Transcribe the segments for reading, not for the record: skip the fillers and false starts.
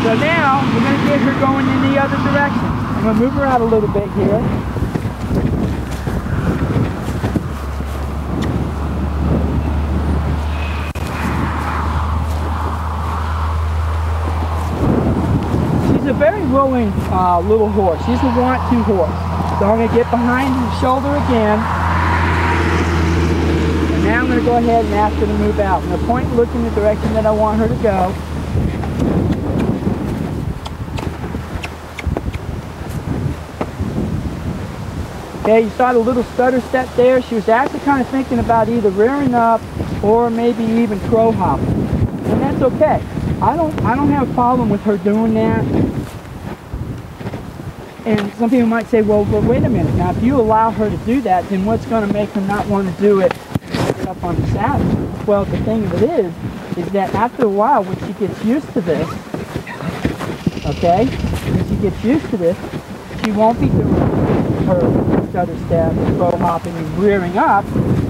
so now we're going to get her going in the other direction. I'm going to move her out a little bit here. She's a very willing little horse. She's a want-to horse. So I'm going to get behind the shoulder again. And now I'm going to go ahead and ask her to move out. I'm going to point and look in the direction that I want her to go. Okay, you saw the little stutter step there. She was actually kind of thinking about either rearing up or maybe even crow hopping. And that's okay. I don't have a problem with her doing that. And some people might say, well, wait a minute. Now, if you allow her to do that, then what's going to make her not want to do it up on the saddle? Well, the thing of it is that after a while, when she gets used to this, okay, when she gets used to this, she won't be doing her stutter step, crow hopping, and rearing up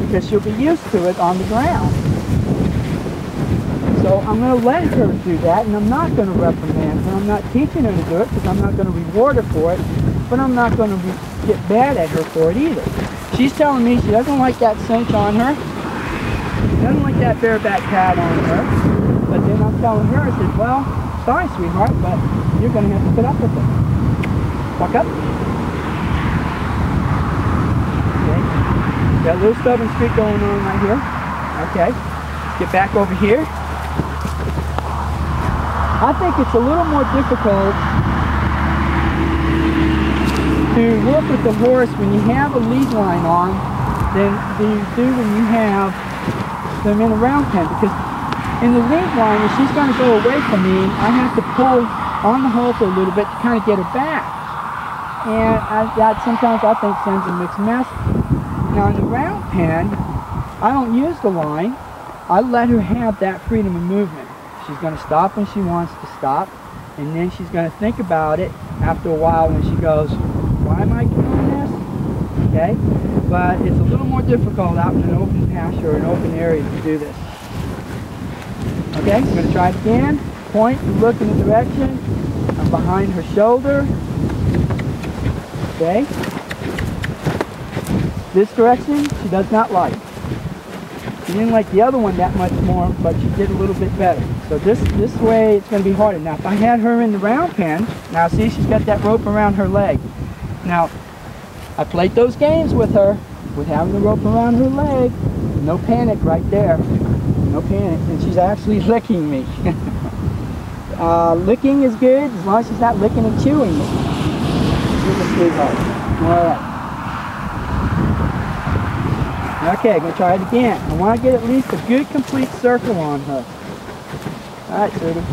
because she'll be used to it on the ground. So I'm going to let her do that, and I'm not going to reprimand her. I'm not teaching her to do it because I'm not going to reward her for it, but I'm not going to get mad at her for it either. She's telling me she doesn't like that cinch on her. She doesn't like that bareback pad on her. But then I'm telling her, I said, well, sorry, sweetheart, but you're going to have to put up with it. Walk up. Okay. Got a little stubborn streak going on right here. Okay. Let's get back over here. I think it's a little more difficult to work with the horse when you have a lead line on than you do when you have them in a round pen, because in the lead line, if she's going to go away from me, I have to pull on the halter a little bit to kind of get her back. And that sometimes I think sends a mixed message. Now in the round pen, I don't use the line. I let her have that freedom of movement. She's going to stop when she wants to stop, and then she's going to think about it after a while when she goes, why am I doing this? Okay? But it's a little more difficult out in an open pasture or an open area to do this. Okay, I'm going to try it again. Point and look in the direction. I'm behind her shoulder. Okay? This direction she does not like. She didn't like the other one that much more, but she did a little bit better. So this way it's going to be harder. Now if I had her in the round pen, now see she's got that rope around her leg. Now I played those games with her with having the rope around her leg. No panic right there. No panic. And she's actually licking me. Licking is good as long as she's not licking and chewing me. She's a sweetheart. Alright. Okay, I'm going to try it again. I want to get at least a good complete circle on her. Alright, sweetie.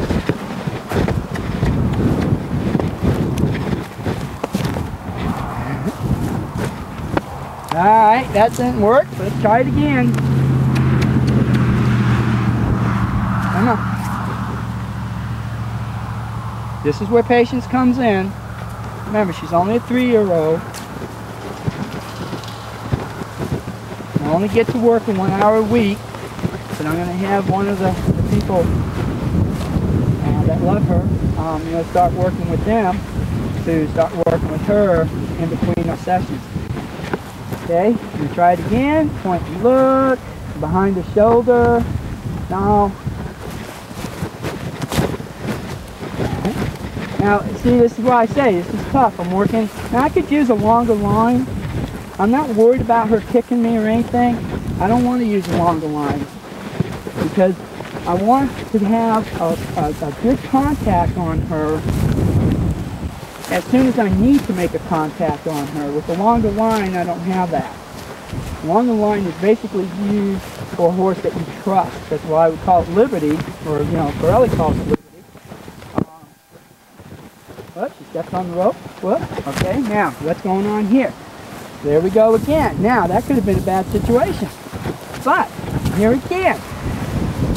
Alright, that didn't work. Let's try it again. Come on. This is where patience comes in. Remember, she's only a 3-year-old. I only get to work in 1 hour a week, but I'm going to have one of the people that love her, start working with them to start working with her in between our sessions. Okay, I'm going to try it again. Point and look, behind the shoulder. Now, see, this is why I say this is tough. I'm working. Now, I could use a longer line. I'm not worried about her kicking me or anything. I don't want to use a longer line because I want to have a good contact on her as soon as I need to make a contact on her. With a longer line, I don't have that. A longer line is basically used for a horse that you trust. That's why we call it Liberty, or Corelli calls it Liberty. Whoop, she steps on the rope. Whoop. Okay, now what's going on here? There we go again. Now, that could have been a bad situation. But, here again.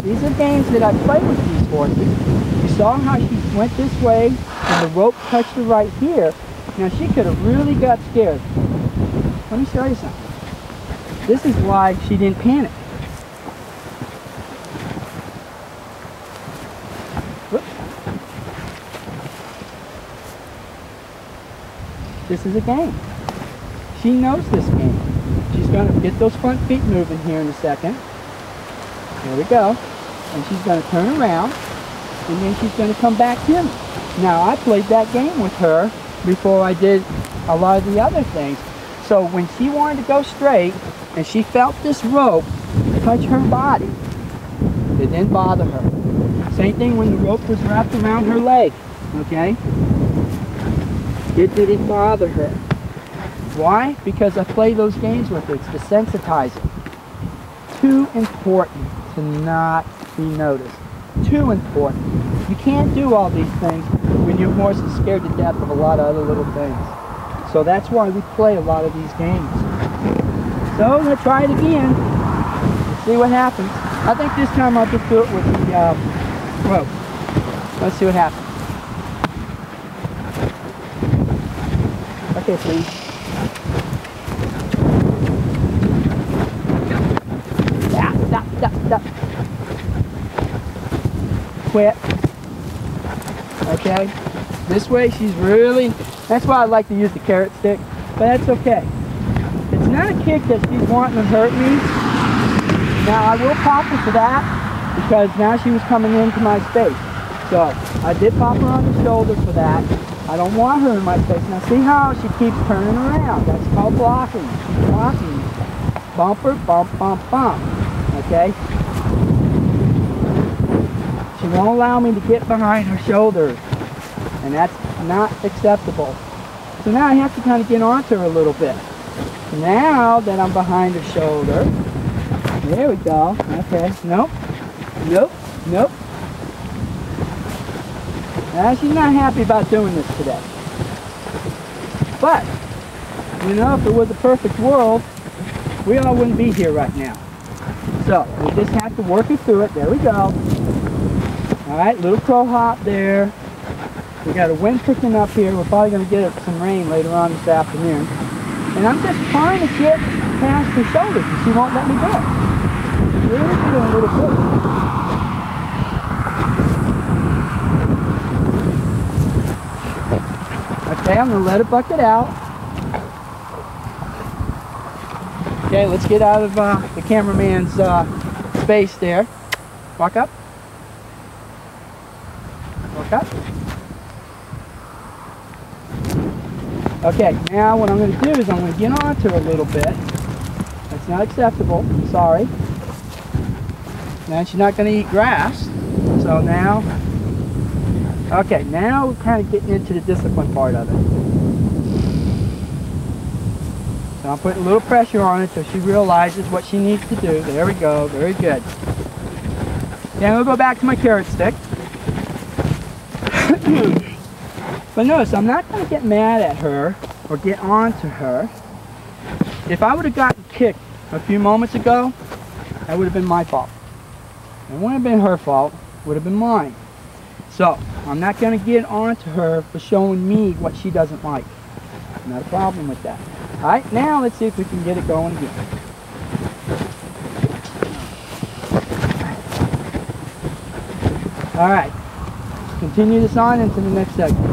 These are games that I play with these horses. You saw how she went this way, and the rope touched her right here. Now, she could have really got scared. Let me show you something. This is why she didn't panic. Whoops. this is a game. She knows this game. She's going to get those front feet moving here in a second. There we go. And she's going to turn around, and then she's going to come back to me. Now, I played that game with her before I did a lot of the other things. So when she wanted to go straight, and she felt this rope touch her body, it didn't bother her. Same thing when the rope was wrapped around her leg, okay? It didn't bother her. Why? Because I play those games with her. It's desensitizing. Too important to not be noticed. Too important. You can't do all these things when your horse is scared to death of a lot of other little things. So that's why we play a lot of these games. So I'm going to try it again. Let's see what happens. I think this time I'll just do it with the rope. Let's see what happens. Okay, please. Stop. Quit. Okay. This way she's really, that's why I like to use the carrot stick, but that's okay. It's not a kick that she's wanting to hurt me. Now I will pop her for that because now she was coming into my space. So I did pop her on the shoulder for that. I don't want her in my space. Now see how she keeps turning around. That's called blocking. She's blocking. Bumper, bump, bump, bump. Okay? She won't allow me to get behind her shoulders. And that's not acceptable. So now I have to kind of get onto her a little bit. Now that I'm behind her shoulder, there we go. Okay, nope. Now she's not happy about doing this today. But, you know, if it was a perfect world, we all wouldn't be here right now. So, we just have to work it through it. There we go. Alright, little crow hop there. We got a wind picking up here. We're probably going to get some rain later on this afternoon. And I'm just trying to get past her shoulders, and she won't let me do it. She's really doing a little bit. Okay, I'm going to let her bucket out. Okay, let's get out of the cameraman's space there. Walk up. Walk up. Okay, now what I'm going to do is I'm going to get onto her a little bit. That's not acceptable. Sorry. Now she's not going to eat grass. So now, okay, now we're kind of getting into the discipline part of it. So I'm putting a little pressure on it so she realizes what she needs to do. There we go. Very good. Then we'll go back to my carrot stick. But notice, I'm not going to get mad at her or get on to her. If I would have gotten kicked a few moments ago, that would have been my fault. It wouldn't have been her fault. It would have been mine. So, I'm not going to get on to her for showing me what she doesn't like. Not a problem with that. Alright, now let's see if we can get it going again. Alright, continue this on into the next segment.